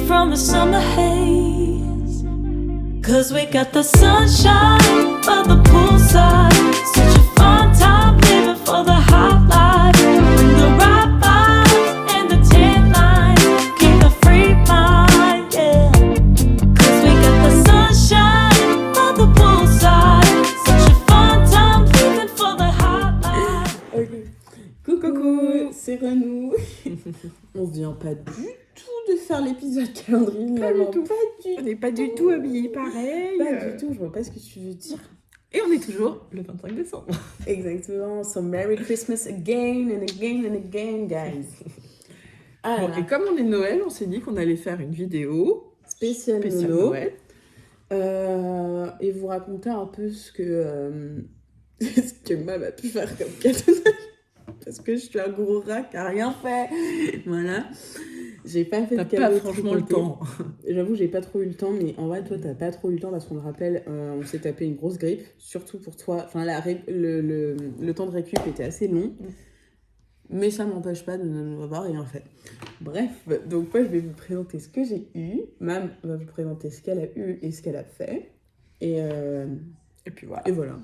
from the summer haze. 'Cause we got the sunshine by the poolside. Such a fun time living for the hot life. Bring the right vibes and the tan line. Keep a free mind, yeah. 'Cause we got the sunshine by the poolside. Such a fun time living for the hot life. Ok. Coucou, c'est Renou. On vient pas du tout de faire l'épisode calendrier. Pas du tout. Pas On n'est pas du tout habillés pareil. Pas du tout, je vois pas ce que tu veux dire. Et on est toujours le 25 décembre. Exactement, so Merry Christmas again and again and again, guys. Bon, et comme on est Noël, on s'est dit qu'on allait faire une vidéo spéciale Noël. Et vous raconter un peu ce que Mam a pu faire comme cadeau. Parce que je suis un gros rat qui a rien fait. Voilà. J'ai pas fait de cadeau. T'as pas franchement le temps. J'avoue, j'ai pas trop eu le temps, mais en vrai, toi, t'as pas trop eu le temps parce qu'on le rappelle, on s'est tapé une grosse grippe, surtout pour toi. Enfin, le temps de récup était assez long, mais ça m'empêche pas de n'avoir rien fait. Bref, donc moi, je vais vous présenter ce que j'ai eu. Mam va vous présenter ce qu'elle a eu et ce qu'elle a fait. Et puis voilà. Et voilà.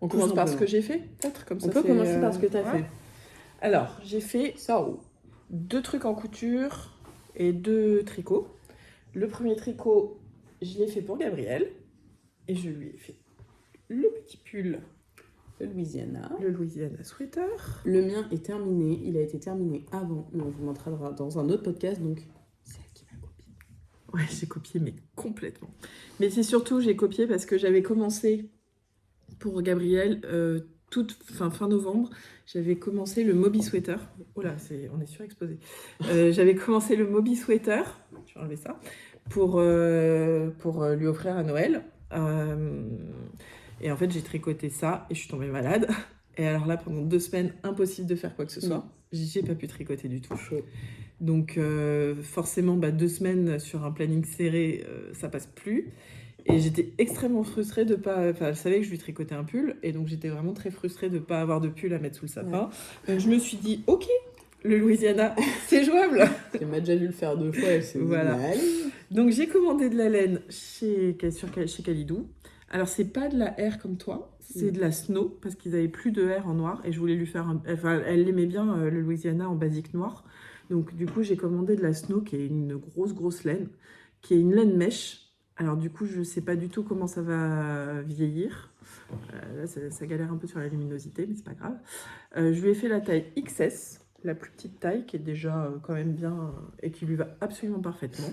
On commence par ce que j'ai fait, peut-être comme ça. On peut commencer par ce que t'as fait. Alors, j'ai fait ça. 2 trucs en couture et 2 tricots. Le premier tricot, je l'ai fait pour Gabriel. Et je lui ai fait le petit pull. Le Louisiana sweater. Le mien est terminé. Il a été terminé avant. Mais on vous montrera dans un autre podcast. Donc, c'est elle qui m'a copié. Ouais, j'ai copié, mais complètement. Mais c'est surtout, j'ai copié parce que j'avais commencé pour Gabriel fin novembre, j'avais commencé le Moby Sweater. Oh là, on est surexposé. J'avais commencé le Moby Sweater, je vais enlever ça, pour lui offrir à Noël. Et en fait, j'ai tricoté ça et je suis tombée malade. Et alors là, pendant 2 semaines, impossible de faire quoi que ce soit. J'ai pas pu tricoter du tout. Donc forcément, 2 semaines sur un planning serré, ça passe plus. Et j'étais extrêmement frustrée de pas... Enfin, je savais que je lui tricotais un pull, et donc j'étais vraiment très frustrée de pas avoir de pull à mettre sous le sapin. Ouais. Donc je me suis dit, ok, le Louisiana, c'est jouable. Elle m'a déjà vu le faire 2 fois, elle s'est voilà. Donc j'ai commandé de la laine chez Kalidou. Alors c'est pas de la R comme toi, c'est de la Snow, parce qu'ils avaient plus de R en noir, et je voulais lui faire... Enfin, elle aimait bien le Louisiana en basique noir. Donc du coup, j'ai commandé de la Snow, qui est une grosse laine, qui est une laine mèche. Alors du coup, je sais pas du tout comment ça va vieillir. Là, ça galère un peu sur la luminosité, mais c'est pas grave. Je lui ai fait la taille XS, la plus petite taille, qui est déjà quand même bien et qui lui va absolument parfaitement.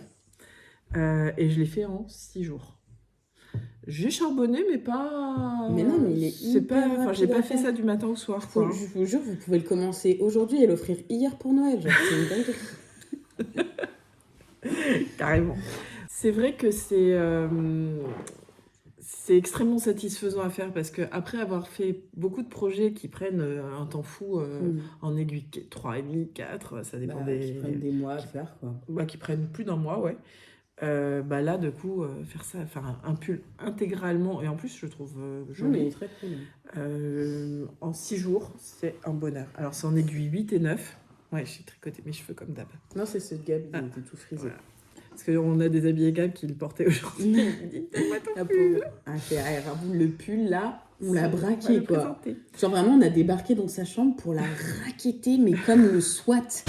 Et je l'ai fait en 6 jours. J'ai charbonné, mais pas... Mais non, mais il est hyper rapide. Enfin, j'ai pas fait ça du matin au soir, quoi. Je vous jure, vous pouvez le commencer aujourd'hui et l'offrir hier pour Noël. Genre, c'est une dinguerie. Carrément. C'est vrai que c'est extrêmement satisfaisant à faire parce qu'après avoir fait beaucoup de projets qui prennent un temps fou en aiguille 3,5, 4, ça dépend qui prennent des mois à faire, quoi. Qui prennent plus d'un mois, ouais. Là, du coup, faire un pull intégralement, et en plus, je trouve joli. Mais il est très cool. En 6 jours, c'est un bonheur. Alors, c'est en aiguille 8 et 9. Ouais, j'ai tricoté mes cheveux comme d'hab. Non, c'est ce Gab, il était tout frisé. Voilà. Parce qu'on a des habillés Gab qui le portaient aujourd'hui. Il dit, le pull, là, on l'a braqué, quoi. Genre, vraiment, on a débarqué dans sa chambre pour la raqueter, mais comme le SWAT.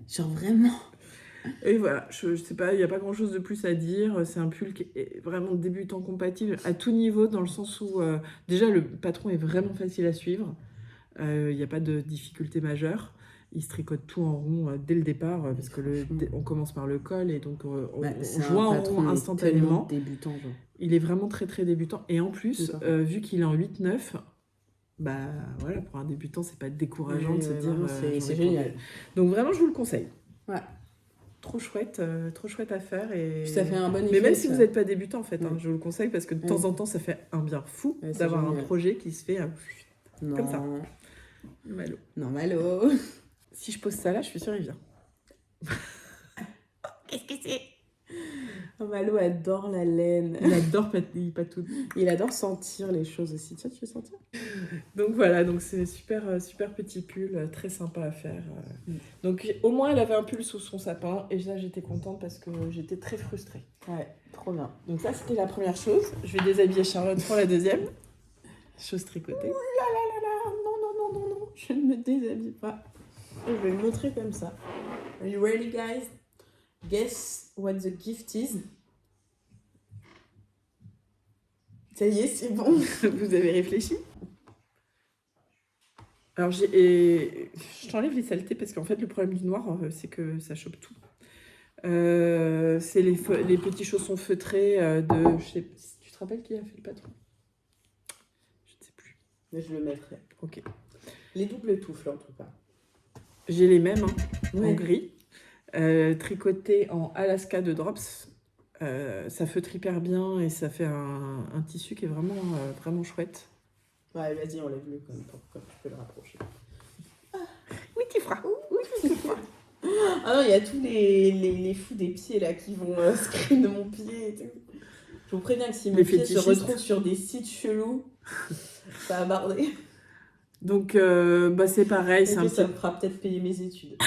Genre, vraiment. Et voilà, je sais pas, il n'y a pas grand-chose de plus à dire. C'est un pull qui est vraiment débutant compatible à tout niveau, dans le sens où, déjà, le patron est vraiment facile à suivre. Il n'y a pas de difficulté majeure. Il se tricote tout en rond dès le départ, parce que on commence par le col, et donc on joint en rond instantanément. Débutant, genre. Il est vraiment très très débutant. Et en plus, vu qu'il est en 8-9, voilà, pour un débutant, c'est pas décourageant de se dire... c'est génial. Donc vraiment, je vous le conseille. Ouais. Trop chouette à faire. Et... Puis ça fait un bon effet. Mais même si vous n'êtes pas débutant, en fait, je vous le conseille, parce que de temps en temps, ça fait un bien fou d'avoir un projet qui se fait comme ça. Malo. Si je pose ça là, je suis sûre qu'il vient. Qu'est-ce que c'est? Malo adore la laine. Il adore patouille. Il adore sentir les choses aussi. Tiens, tu veux sentir? Donc voilà, donc c'est super, super petit pull, très sympa à faire. Donc au moins elle avait un pull sous son sapin et là j'étais contente parce que j'étais très frustrée. Ouais, trop bien. Donc ça c'était la première chose. Je vais déshabiller Charlotte pour la deuxième. Chose tricotée. Non, je ne me déshabille pas. Je vais le montrer comme ça. Are you ready, guys? Guess what the gift is? Ça y est, c'est bon. Vous avez réfléchi? Alors je t'enlève les saletés parce qu'en fait le problème du noir c'est que ça chope tout. C'est les petits chaussons feutrés de... Tu te rappelles qui a fait le patron? Je ne sais plus. Mais je le mettrai. Ok. Les doubles touffles en tout cas. J'ai les mêmes en Ouais. gris. Tricotés en Alaska de Drops. Ça feutre hyper bien et ça fait un tissu qui est vraiment chouette. Ouais, vas-y, enlève-le comme tu peux le rapprocher. Oui, tu feras. Ah non, il y a tous les fous des pieds là qui vont screen de mon pied et tout. Je vous préviens que si mon Les pied se fétichistes. retrouve sur des sites chelous, ça va barder. Donc c'est pareil, Et puis, ça me fera peut-être payer mes études.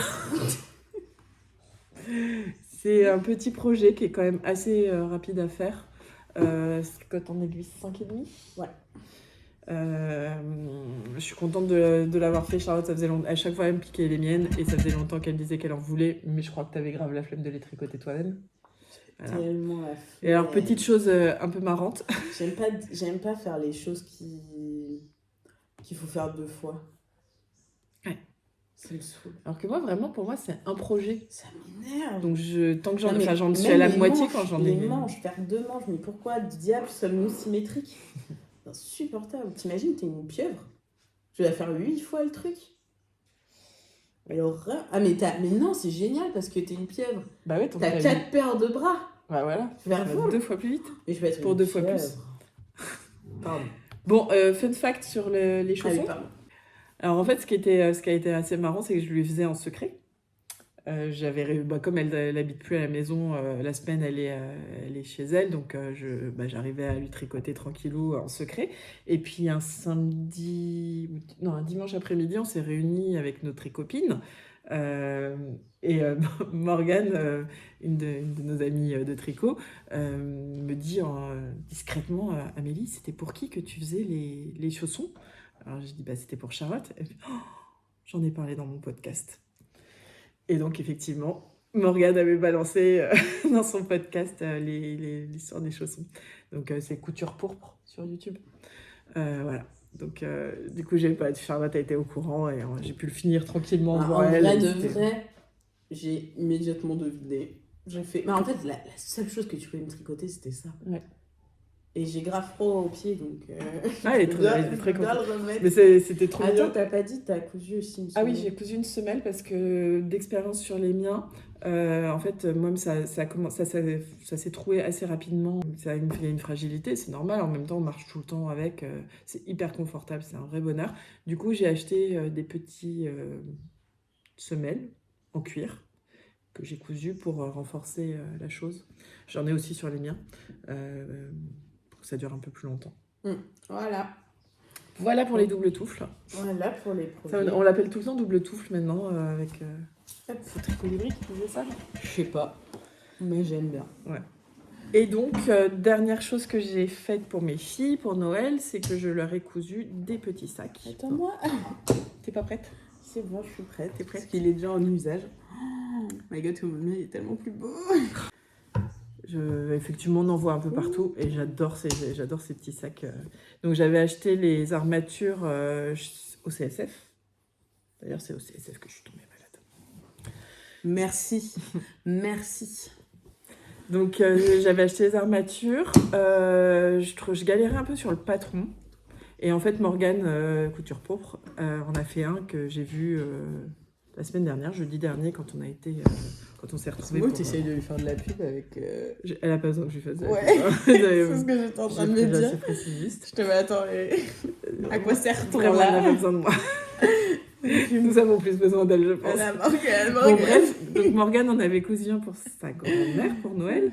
c'est un petit projet qui est quand même assez rapide à faire. C'est quand on aiguise 5,5. Ouais. Je suis contente de l'avoir fait, Charlotte. Ça faisait longtemps. À chaque fois, elle me piquait les miennes et ça faisait longtemps qu'elle disait qu'elle en voulait. Mais je crois que tu avais grave la flemme de les tricoter toi-même. Voilà. Tellement la Et alors, flemme. petite chose un peu marrante. J'aime pas faire les choses qu'il faut faire 2 fois. Ouais. Ça me saoule. Alors que moi, vraiment, pour moi, c'est un projet. Ça m'énerve. Donc, tant que j'en Non, mais j'en suis même à la les moitié manches, quand j'en ai. Les manches, faire 2 manches, mais pourquoi diable sommes-nous symétriques? C'est insupportable. T'imagines, t'es une pieuvre. Je vais faire 8 fois le truc. Mais l'horreur. Ah, mais non, c'est génial parce que t'es une pieuvre. Bah ouais, T'as 4 paires de bras. Bah voilà. Je vais Ça va folle. 2 fois plus vite. Mais je vais être Pour une 2 fois pieuvre. plus. Pardon. Bon, fun fact sur les Ah oui, chaussons. pardon. Alors en fait, ce qui a été assez marrant, c'est que je lui faisais en secret. Comme elle n'habite plus à la maison, la semaine elle est chez elle, donc j'arrivais à lui tricoter tranquillou en secret. Et puis un dimanche après-midi, on s'est réunis avec nos tricopines. Morgane, une de nos amies de tricot, me dit discrètement, Amélie, c'était pour qui que tu faisais les chaussons? Alors j'ai dit, c'était pour Charlotte. Elle fait, oh, j'en ai parlé dans mon podcast. Et donc effectivement, Morgane avait balancé dans son podcast l'histoire des chaussons. Donc c'est Couture Pourpre sur YouTube. Voilà. Donc du coup, Charlotte a été au courant et j'ai pu le finir tranquillement En devant elle. vrai de vrai, j'ai immédiatement deviné. J'ai fait. Mais en fait, la seule chose que tu pouvais me tricoter, c'était ça. Ouais. Et j'ai grave froid aux pieds, donc. Elle est très je dois contente. le remettre. Mais c'était trop Attends, bien. t'as pas dit, t'as cousu aussi une Ah oui, semelle. j'ai cousu une semelle parce que d'expérience sur les miens, en fait, moi, ça s'est troué assez rapidement. Il y a une fragilité, c'est normal. En même temps, on marche tout le temps avec. C'est hyper confortable, c'est un vrai bonheur. Du coup, j'ai acheté des petits semelles en cuir que j'ai cousu pour renforcer la chose. J'en ai aussi sur les miens pour que ça dure un peu plus longtemps. Voilà. Voilà pour les doubles touffles. Voilà pour les Ça, produits. on l'appelle tout le temps double touffle maintenant avec c'est Tricolibri qui faisait ça. Je sais pas, mais j'aime bien. Et donc, dernière chose que j'ai faite pour mes filles pour Noël, c'est que je leur ai cousu des petits sacs. Attends-moi. T'es pas prête? C'est bon, je suis prête. T'es prête? Parce qu'il est déjà en usage. Oh my god, mon mien, il est tellement plus beau. Effectivement, on en voit un peu partout et j'adore ces petits sacs. Donc, j'avais acheté les armatures au CSF. D'ailleurs, c'est au CSF que je suis tombée malade. Merci. Merci. Donc, j'avais acheté les armatures. Je galérais un peu sur le patron. Et en fait, Morgane, Couture Pourpre, en a fait un que j'ai vu la semaine dernière, jeudi dernier, quand on s'est retrouvés. Moi, t'essayes de lui faire de la pub avec. Elle a pas besoin que je lui fasse de la Ouais. pub, hein. C'est ce que j'étais en train de me dire. C'est précisiste. Je te mets, attends, à quoi sert ton Vraiment, elle n'a pas là? besoin de moi. Nous avons plus besoin d'elle, je pense. Elle a marqué, elle Bon, marque. bref, donc Morgane en avait cousu un pour sa grand-mère pour Noël.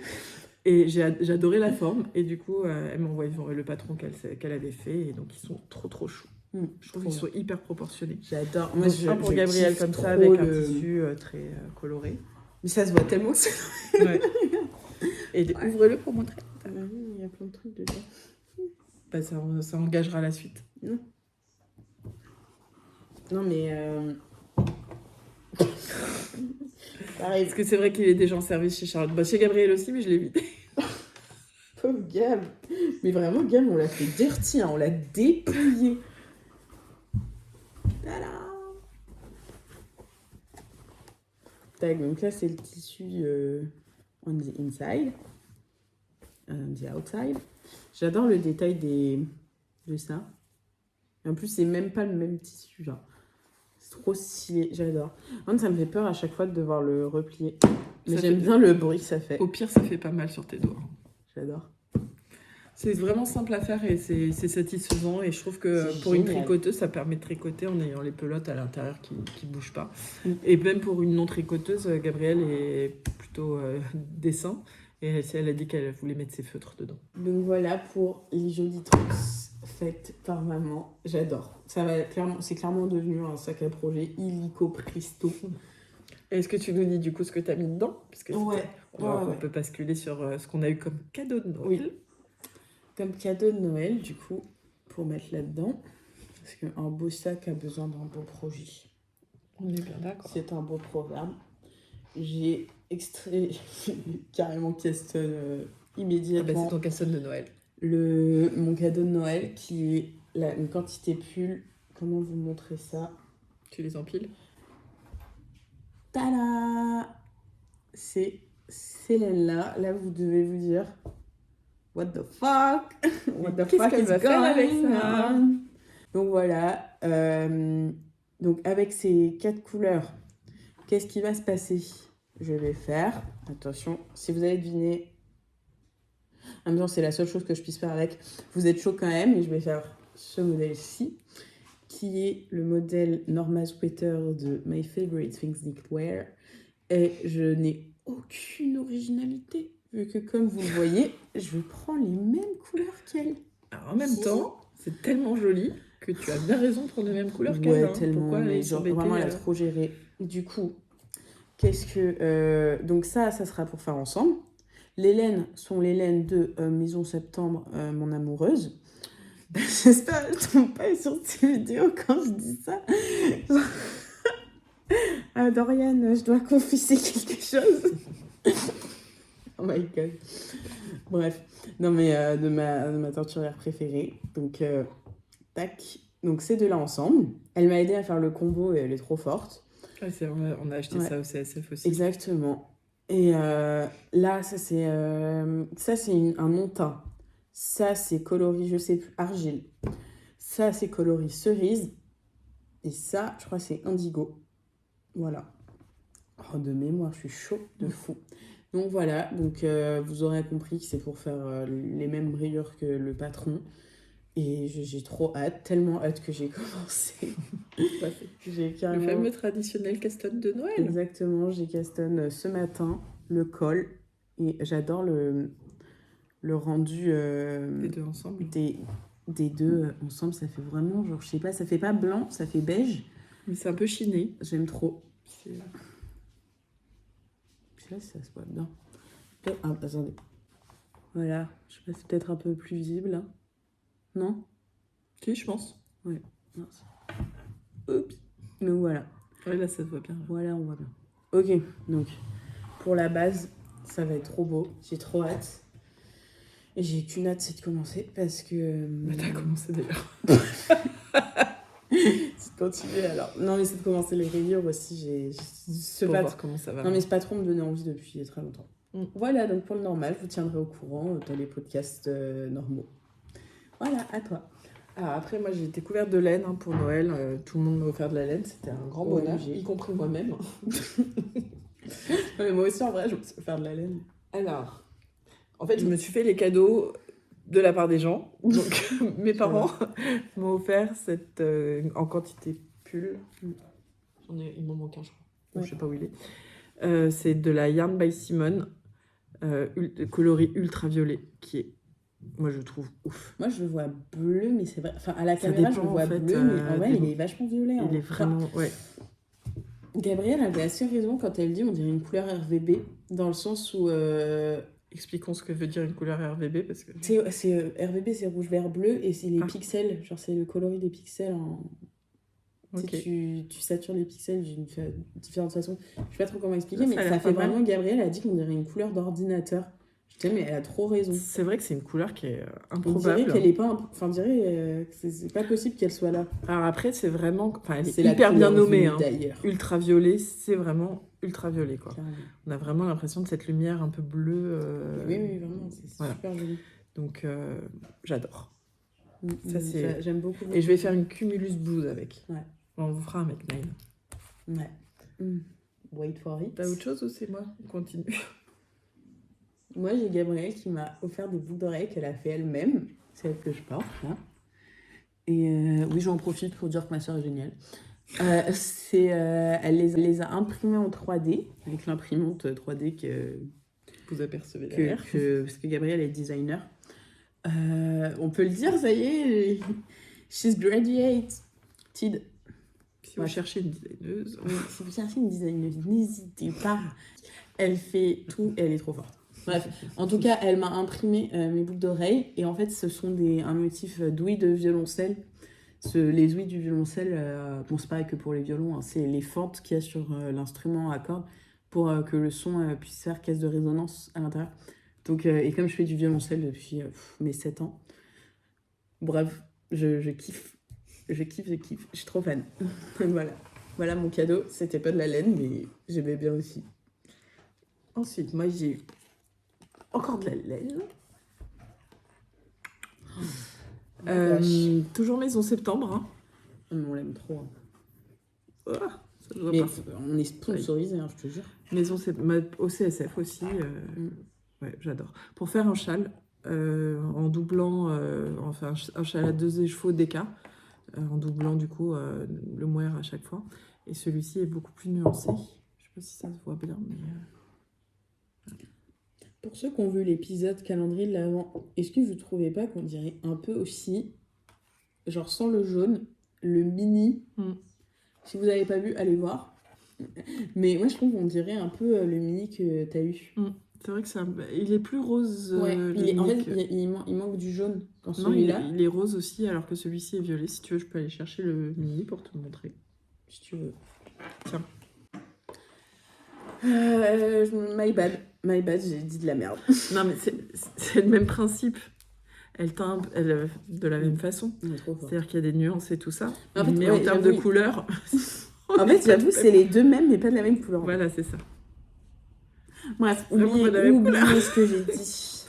Et j'adorais la forme. Et du coup, elle m'a envoyé le patron qu'elle avait fait. Et donc, ils sont trop choux. Je trouve qu'ils sont hyper proportionnés. J'adore. Moi, un pour Gabriel comme ça, avec un tissu très coloré. Mais ça se voit tellement que c'est... Ouais. Et ouvre-le pour montrer. Il y a plein de trucs dedans. Bah, ça engagera la suite. Non, mais... Pareil. Parce que c'est vrai qu'il est déjà en service chez Charlotte. Bah, chez Gabriel aussi, mais je l'ai évité. Pauvre Gab. Mais vraiment, Gab, on l'a fait dirty, hein, on l'a dépouillé. Tada. Tac, donc là, c'est le tissu on the inside. On the outside. J'adore le détail de ça. Et en plus, c'est même pas le même tissu, genre. C'est trop stylé, j'adore. Ça me fait peur à chaque fois de devoir le replier. Mais Ça j'aime fait- bien le bruit que ça fait. Au pire, ça fait pas mal sur tes doigts. J'adore. C'est vraiment simple à faire et c'est satisfaisant. Et je trouve que C'est pour une génial. tricoteuse, ça permet de tricoter en ayant les pelotes à l'intérieur qui ne bougent pas. Mm. Et même pour une non-tricoteuse, Gabrielle est plutôt dessin. Et elle a dit qu'elle voulait mettre ses feutres dedans. Donc voilà pour les jolies trousses faites par maman. J'adore. C'est clairement devenu un sac à projet illico presto. Est-ce que tu nous dis du coup ce que tu as mis dedans? Parce que Ouais. on peut basculer sur ce qu'on a eu comme cadeau de Noël. Oui. Comme cadeau de Noël, du coup, pour mettre là-dedans. Parce qu'un beau sac a besoin d'un beau projet. On est bien d'accord. C'est un beau proverbe. J'ai extrait carrément Keston Ah immédiatement. c'est ton casson de Noël. Mon cadeau de Noël qui est une quantité pull. Comment vous montrer ça? Tu les empiles? Tada! C'est celle-là. Là, vous devez vous dire what the fuck? What the Qu'est-ce fuck qu'elle is va faire avec going ça? on? Donc voilà. Donc avec ces 4 couleurs, qu'est-ce qui va se passer? Je vais faire, attention, si vous avez deviné, en même temps c'est la seule chose que je puisse faire avec, vous êtes chaud quand même, et je vais faire ce modèle-ci, qui est le modèle Norma Sweater de My Favorite Things Knitwear, et je n'ai aucune originalité, vu que comme vous le voyez, je prends les mêmes couleurs qu'elle. Alors, en même temps, c'est tellement joli que tu as bien raison de prendre les mêmes couleurs qu'elle. Ouais, Hein. tellement, Pourquoi mais aller genre, s'embêter, vraiment, elle a trop géré. Du coup, qu'est-ce que... donc ça sera pour faire ensemble. Les laines sont les laines de Maison Septembre, mon amoureuse. J'espère qu'elle ne tombe pas sur ces vidéos quand je dis ça. Ah, Dorian, je dois confesser quelque chose. Oh my god. Bref. Non, mais de ma torturière préférée. Donc, tac. Donc, ces deux-là ensemble. Elle m'a aidé à faire le combo et elle est trop forte. Ouais, on a acheté ça au CSF aussi. Exactement. Et là, ça, c'est un non-teint. Ça, c'est coloris, je sais plus, argile. Ça, c'est coloris cerise. Et ça, je crois que c'est indigo. Voilà. Oh, de mémoire, je suis chaud de fou. Donc voilà, donc vous aurez compris que c'est pour faire les mêmes brillures que le patron. Et j'ai trop hâte, tellement hâte que j'ai commencé. J'ai Le carrément... fameux traditionnel caston de Noël. Exactement, j'ai castonne ce matin le col. Et j'adore le rendu Les deux ensemble. des deux ensemble. Ça fait vraiment, genre, je sais pas, ça fait pas blanc, ça fait beige. Mais c'est un peu chiné. J'aime trop. C'est- Je sais pas si ça se voit bien. Ah, attendez. Voilà, je sais pas, c'est peut-être un peu plus visible là. Non? Si, je pense. Mince. Oups. Donc voilà. Ouais, là, ça se voit bien. Voilà, on voit bien. Ok, donc pour la base, ça va être trop beau. J'ai trop hâte. Et j'ai qu'une hâte, c'est de commencer parce que. Bah, t'as commencé d'ailleurs. C'est de continuer alors. Non, mais c'est de commencer les rayures aussi. Pour voir comment ça va. Non, mais ce patron me donnait envie depuis très longtemps. Mm. Voilà, donc pour le normal, je vous tiendrai au courant dans les podcasts normaux. Voilà, à toi. Alors après, moi, j'ai été couverte de laine pour Noël. Tout le monde m'a offert de la laine. C'était un grand Ouais, bonheur, j'ai- y compris moi-même. Non, mais moi aussi, en vrai, je me suis faire de la laine. Alors, en fait, je me suis fait les cadeaux de la part des gens. Donc, mes parents m'ont offert cette en quantité pull. Il m'en manque un, je crois. Ouais. Je sais pas où il est. C'est de la Yarn by Simone. coloris ultraviolet, qui est, moi je trouve ouf. Moi, je le vois bleu, mais c'est vrai. Enfin, à la Ça caméra, je dépend, le vois en fait, bleu, mais en vrai, des- il est vachement violet. Il est vraiment, ouais. Gabrielle avait assez raison quand elle dit on dirait une couleur RVB, dans le sens où. Expliquons ce que veut dire une couleur RVB, parce que... RVB, c'est rouge, vert, bleu, et c'est les Ah. pixels. Genre, c'est le coloris des pixels en. Tu sais, Ok. tu satures les pixels d'une différente façon. Je sais pas trop comment expliquer, Ça mais a l'air ça fait pas mal. vraiment. Gabrielle a dit qu'on dirait une couleur d'ordinateur. Je disais, mais elle a trop raison. C'est vrai que c'est une couleur qui est On improbable. dirait qu'elle est pas. Enfin, on dirait que c'est pas possible qu'elle soit là. Alors après, c'est vraiment... Enfin, elle est C'est la hyper bien couleur nommée, vue, hein. d'ailleurs. Ultraviolet, c'est vraiment ultraviolet, quoi. Carrément. On a vraiment l'impression de cette lumière un peu bleue. Oui, vraiment, c'est voilà. super joli. Donc, j'adore. Ça, Ça, c'est- j'aime beaucoup. Et je vais faire une cumulus blues avec. Ouais. On vous fera un mec nine. Ouais. Wait for it. T'as autre chose ou c'est moi? On continue. Moi, j'ai Gabrielle qui m'a offert des boucles d'oreilles qu'elle a fait elle-même, celles que je porte. Là. Et oui, j'en profite pour dire que ma soeur est géniale. Elle les a imprimées en 3D, avec l'imprimante 3D Vous apercevez derrière. parce que Gabrielle est designer. On peut le dire, ça y est, she's graduated. Si vous cherchez une designeuse... Oui, si vous cherchez une designeuse, n'hésitez pas. Elle fait tout, elle est trop forte. Bref, en tout cas, elle m'a imprimé mes boucles d'oreilles. Et en fait, ce sont un motif d'ouïe de violoncelle. Les ouïes du violoncelle, bon, c'est pareil que pour les violons, hein, c'est les fentes qu'il y a sur l'instrument à cordes pour que le son puisse faire caisse de résonance à l'intérieur. Donc, et comme je fais du violoncelle depuis mes 7 ans, bref, je kiffe. Je kiffe. Je suis trop fan. Voilà mon cadeau. C'était pas de la laine, mais j'aimais bien aussi. Ensuite, moi, j'ai eu encore de la laine. Toujours Maison Septembre. Hein. Mais on l'aime trop. Hein. Ah, ça doit Mais pas. on est sponsorisé, hein, je te jure. Au CSF aussi. Ouais, j'adore. Pour faire un châle, en doublant, enfin un châle à 2 écheveaux d'écart, en doublant du coup le mohair à chaque fois. Et celui-ci est beaucoup plus nuancé. Je sais pas si ça se voit bien, mais... Pour ceux qui ont vu l'épisode calendrier de l'Avent, est-ce que vous ne trouvez pas qu'on dirait un peu aussi, genre sans le jaune, le mini Si vous n'avez pas vu, allez voir. Mais moi, je trouve qu'on dirait un peu le mini que tu as eu. C'est vrai que il est plus rose. Ouais, le en fait, mini il manque du jaune dans non, celui-là. il est rose aussi, alors que celui-ci est violet. Si tu veux, je peux aller chercher le mini pour te le montrer. Si tu veux. Tiens. My bad, j'ai dit de la merde. Non, mais c'est le même principe. Elle teint de la même façon. C'est-à-dire qu'il y a des nuances et tout ça. En fait, mais ouais, en termes de j'avoue, couleur... En fait, j'avoue, c'est les deux mêmes, mais pas de la même couleur. Voilà, c'est ça. Bref, Vraiment pas de la même couleur. oubliez ce que j'ai dit.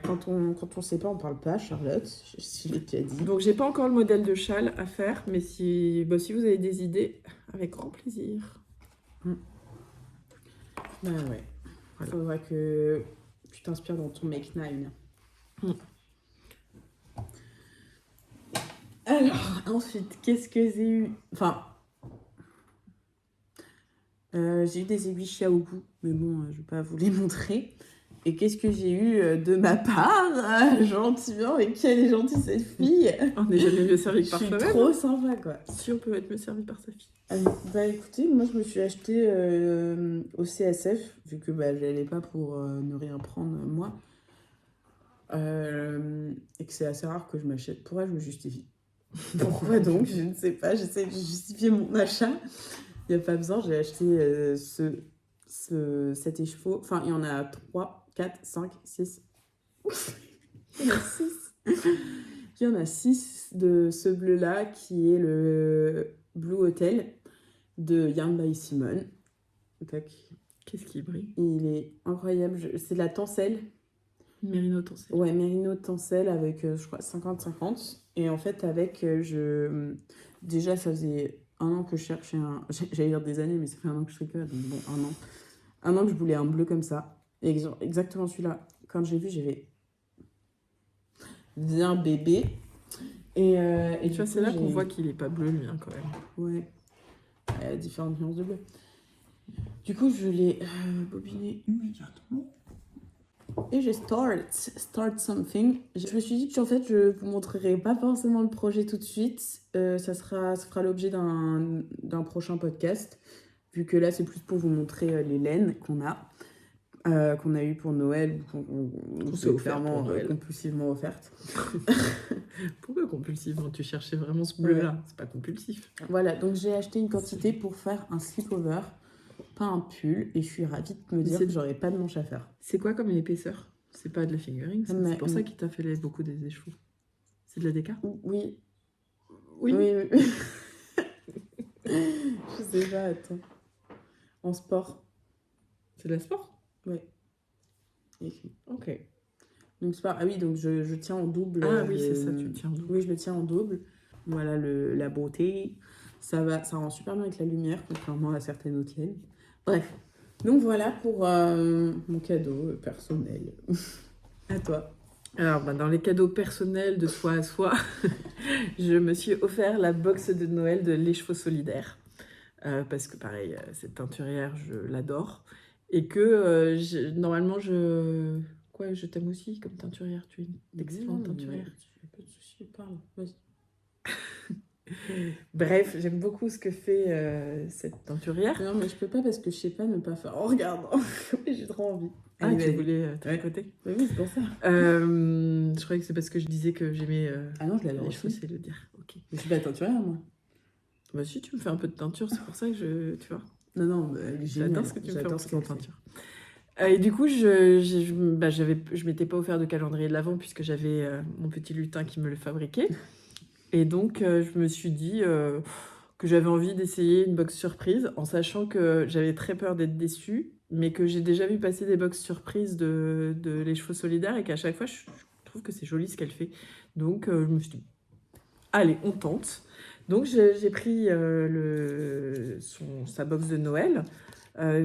Quand on sait pas, on parle pas, Charlotte. Si je l'ai déjà dit. Donc, j'ai pas encore le modèle de châle à faire, mais si vous avez des idées, avec grand plaisir. Bah ouais. Il faudra que tu t'inspires dans ton Make Nine. Alors, ensuite, qu'est-ce que j'ai eu? Enfin, j'ai eu des aiguilles Xiaogu, mais bon, je vais pas vous les montrer. Et qu'est-ce que j'ai eu de ma part? Gentiment, mais quelle est gentille cette fille! On n'est jamais mieux servi que par Je suis soi-même. trop sympa, quoi. Si on peut être mieux servi par sa fille. Bah écoutez, moi je me suis acheté au CSF, vu que bah, j'allais pas pour ne rien prendre moi. Et que c'est assez rare que je m'achète. Pourquoi je me justifie? Pourquoi donc? Je ne sais pas, j'essaie de justifier mon achat. Il n'y a pas besoin, j'ai acheté cet écheveau. Enfin, il y en a 3, 4, 5, 6. Il y en a 6. Il y en a 6 de ce bleu-là qui est le Blue Hotel de Yarn by Simone. Tac. Qu'est-ce qui brille? Il est incroyable. C'est de la tencelle. Mérino tencelle. Ouais, Mérino tencelle avec, je crois, 50-50. Et en fait, avec, déjà, ça faisait 1 an que je cherchais un... J'allais dire des années, mais ça fait 1 an que je tricole. Donc bon, 1 an. 1 an que je voulais un bleu comme ça. Et exactement celui-là. Quand j'ai vu, j'ai fait... Bien bébé. Et tu vois, c'est là qu'on voit qu'il est pas bleu, lui, hein, quand même. Ouais. Il y a différentes nuances de bleu. Du coup, je l'ai bobiné immédiatement. Et je start something. Je me suis dit que en fait, je vous montrerai pas forcément le projet tout de suite. Ça fera l'objet d'un prochain podcast. Vu que là, c'est plus pour vous montrer les laines qu'on a eu pour Noël, qu'on s'est s'est offert clairement pour Noël. compulsivement offerte. Pourquoi compulsivement? Tu cherchais vraiment ce bleu-là. C'est pas compulsif. Voilà, donc j'ai acheté une quantité pour faire un slip-over, pas un pull, et je suis ravie de me dire que j'aurais pas de manche à faire. C'est quoi comme épaisseur? C'est pas de la fingering, ça. Mais- C'est pour ça qu'il t'a fait beaucoup des échevaux. C'est de la déca? Oui. Oui. Je sais pas, attends. En sport. C'est de la sport? Ouais. Écrit. Ok. Donc sport. Ah oui, donc je tiens en double. Ah oui, c'est ça, tu le tiens en double. Oui, je le tiens en double. Voilà la beauté. Ça rend super bien avec la lumière, contrairement à certaines autres laines. Bref. Donc voilà pour mon cadeau personnel. À toi. Alors, dans les cadeaux personnels de soi à soi, je me suis offert la box de Noël de l'Écheveau Solidaire. Parce que pareil, cette teinturière, je l'adore. Et que normalement, je t'aime aussi comme teinturière. Tu es une excellente teinturière. Pas de soucis, parle. Vas-y. Bref, j'aime beaucoup ce que fait cette teinturière. Non, mais je peux pas parce que je sais pas ne pas faire en regardant. J'ai trop envie. Ah, Allez, tu vas-y. voulais tricoter? Oui, c'est pour ça. Je croyais que c'est parce que je disais que j'aimais Ah non, je l'adore les aussi. cheveux, c'est le dire. Ok. Je suis pas teinturière, moi. Bah si, tu me fais un peu de teinture, c'est pour ça que tu vois. Non, J'adore ce que tu me fais en j'adore plus ce en qu'elle fait. teinture. Et du coup, je m'étais pas offert de calendrier de l'Avent puisque j'avais mon petit lutin qui me le fabriquait. Et donc, je me suis dit que j'avais envie d'essayer une box surprise en sachant que j'avais très peur d'être déçue, mais que j'ai déjà vu passer des box surprises de l'Écheveau Solidaire et qu'à chaque fois, je trouve que c'est joli ce qu'elle fait. Donc, je me suis dit, allez, on tente. Donc, j'ai pris sa box de Noël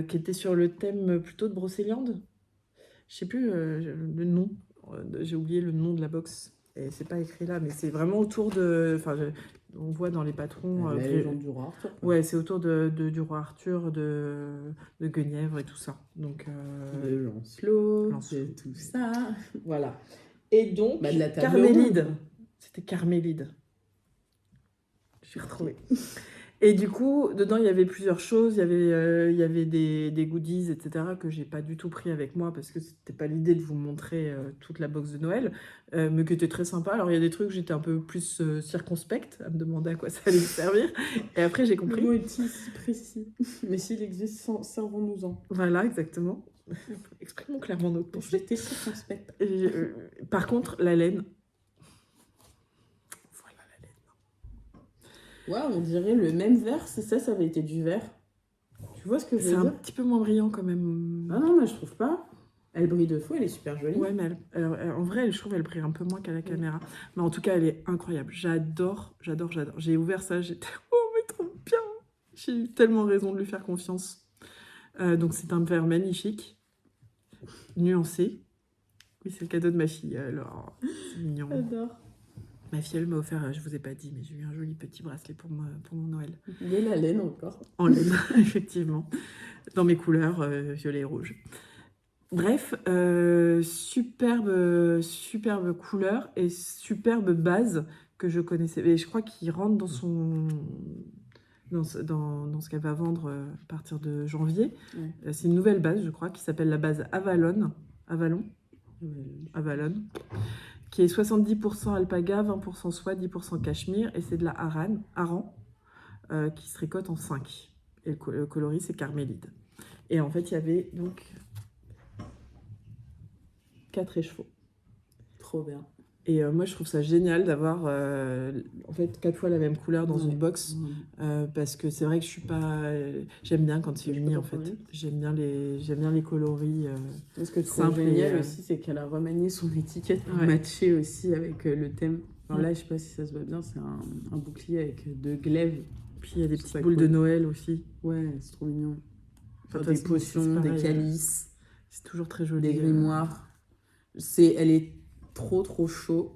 qui était sur le thème plutôt de Brocéliande. Je sais plus le nom. J'ai oublié le nom de la box. Et c'est pas écrit là, mais c'est vraiment autour de. Enfin, on voit dans les patrons. La légende du roi Arthur. Ouais, c'est autour du roi Arthur, de Guenièvre et tout ça. Donc. De Lancelot, Lancelot. de tout ça. Voilà. Et donc. Bah, de la table Carmélide. ronde. C'était Carmélide. J'ai retrouvé. Et du coup, dedans, il y avait plusieurs choses. Il y avait des goodies, etc., que j'ai pas du tout pris avec moi parce que c'était pas l'idée de vous montrer toute la box de Noël, mais qui était très sympa. Alors, il y a des trucs, j'étais un peu plus circonspecte à me demander à quoi ça allait me servir. Et après, j'ai compris. Le mot est si précis. Mais s'il existe, servons-nous-en. Voilà, exactement. Exprimons clairement notre pensée. J'étais circonspecte. Et, par contre, la laine. Waouh, on dirait le même vert, c'est ça, ça avait été du vert. Tu vois ce que je C'est veux un dire? petit peu moins brillant quand même. Ah non, mais je trouve pas. Elle brille de fou, elle est super jolie. Ouais, mais en vrai, je trouve qu'elle brille un peu moins qu'à la caméra. Mais en tout cas, elle est incroyable. J'adore. J'ai ouvert ça, j'étais « Oh, mais trop bien !» J'ai eu tellement raison de lui faire confiance. Donc, c'est un vert magnifique, nuancé. Oui, c'est le cadeau de ma fille, alors c'est mignon. J'adore. Ma fille, elle m'a offert, je vous ai pas dit, mais j'ai eu un joli petit bracelet pour mon Noël. Il y a la laine encore. En laine, effectivement. Dans mes couleurs, violet et rouge. Bref, superbe couleur et superbe base que je connaissais. Et je crois qu'il rentre dans ce qu'elle va vendre à partir de janvier. Ouais. C'est une nouvelle base, je crois, qui s'appelle la base Avalon, qui est 70% alpaga, 20% soie, 10% cachemire, et c'est de la Aran qui se tricote en 5. Et le coloris, c'est Carmélide. Et en fait, il y avait donc 4 écheveaux. Trop bien. Et moi, je trouve ça génial d'avoir en fait 4 fois la même couleur dans une box. Parce que c'est vrai que je suis pas. J'aime bien quand c'est uni en fait. J'aime bien les coloris. Ce que je trouve simples génial et, aussi, c'est qu'elle a remanié son étiquette pour Ouais. matcher aussi avec le thème. Alors là, je sais pas si ça se voit bien, c'est un bouclier avec 2 glaives. Puis il y a des C'est petites pas boules cool. de Noël aussi. Ouais, c'est trop mignon. Enfin, de Des toute façon, potions, c'est des pareil, calices, C'est toujours très joli. des grimoires. Elle est trop chaud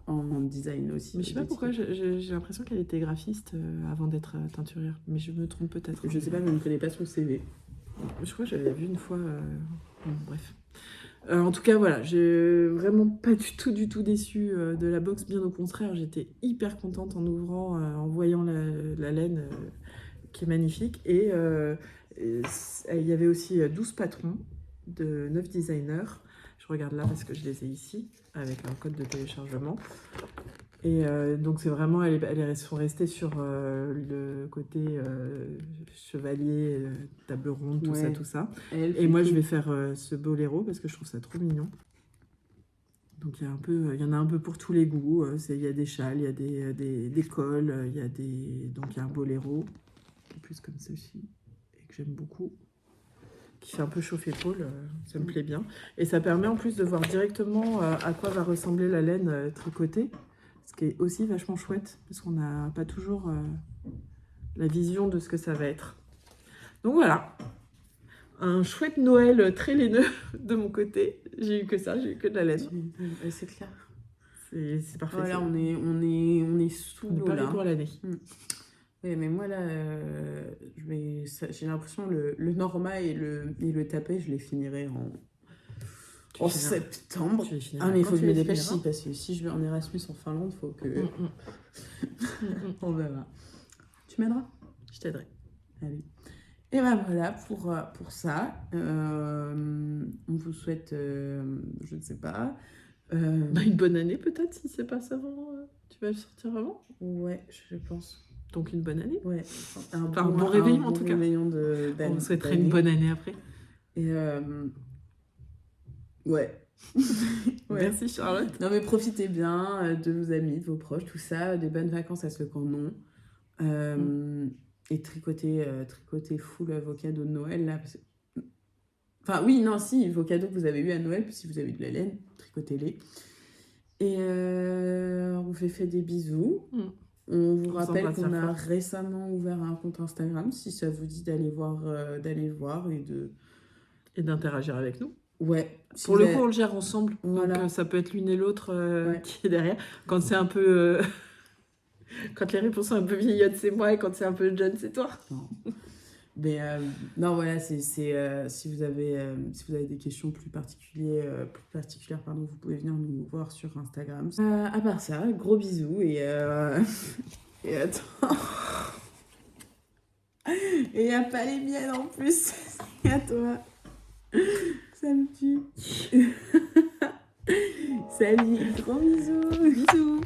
en design aussi. Mais je sais pas pourquoi, j'ai l'impression qu'elle était graphiste avant d'être teinturière. Mais je me trompe peut-être. Je sais pas, je ne connais pas son CV. Je crois que j'avais vu une fois. Bon, bref. En tout cas, voilà, j'ai vraiment pas du tout déçue de la box. Bien au contraire, j'étais hyper contente en ouvrant, en voyant la laine qui est magnifique. Et il y avait aussi 12 patrons de 9 designers. Je regarde là parce que je les ai ici, avec un code de téléchargement. Et donc c'est vraiment, elles sont restées sur le côté chevalier, table ronde, tout ça. Et moi je vais faire ce boléro parce que je trouve ça trop mignon. Donc il y en a un peu pour tous les goûts. Il y a des châles, il y a des cols, donc il y a un boléro, en plus comme ceci, et que j'aime beaucoup, qui fait un peu chauffe-épaule, ça me plaît bien. Et ça permet en plus de voir directement à quoi va ressembler la laine tricotée. Ce qui est aussi vachement chouette, parce qu'on n'a pas toujours la vision de ce que ça va être. Donc voilà, un chouette Noël très laineux de mon côté. J'ai eu que ça, j'ai eu que de la laine. C'est clair. C'est parfait. Voilà, on est sous l'eau là. Pour l'année. Oui, mais moi là, j'ai l'impression le Norma et le tapé, je les finirai en septembre. Ah, mais il faut que je me dépêche, parce que si je vais en Erasmus en Finlande, il faut que... On verra. Tu m'aideras? Je t'aiderai. Allez. Et ben voilà pour ça. On vous souhaite, je ne sais pas... Une bonne année peut-être, si c'est pas ça avant. Tu vas le sortir avant? Ouais, je pense. Donc une bonne année? Ouais. Un bon réveillon en tout cas. On vous souhaiterait une bonne année après. Et ouais. Merci Charlotte. Non mais profitez bien de vos amis, de vos proches, tout ça, des bonnes vacances à ceux qui en ont. Et tricoter full vos cadeaux de Noël là. Enfin oui, non, si, vos cadeaux que vous avez eu à Noël, si vous avez de la laine, tricotez-les. Et on vous fait des bisous. On vous rappelle qu'on a récemment ouvert un compte Instagram, si ça vous dit d'aller voir et d'interagir avec nous. Ouais. Pour le coup, on le gère ensemble. Voilà. Donc ça peut être l'une et l'autre qui est derrière. Quand c'est un peu... quand les réponses sont un peu vieillottes, c'est moi. Et quand c'est un peu jeune, c'est toi. Non. Mais non, voilà, si vous avez des questions plus particulières, vous pouvez venir nous voir sur Instagram. À part ça, gros bisous et attends. Et il n'y a pas les miennes en plus. Et à toi. Ça me tue. Salut, gros bisous. Bisous.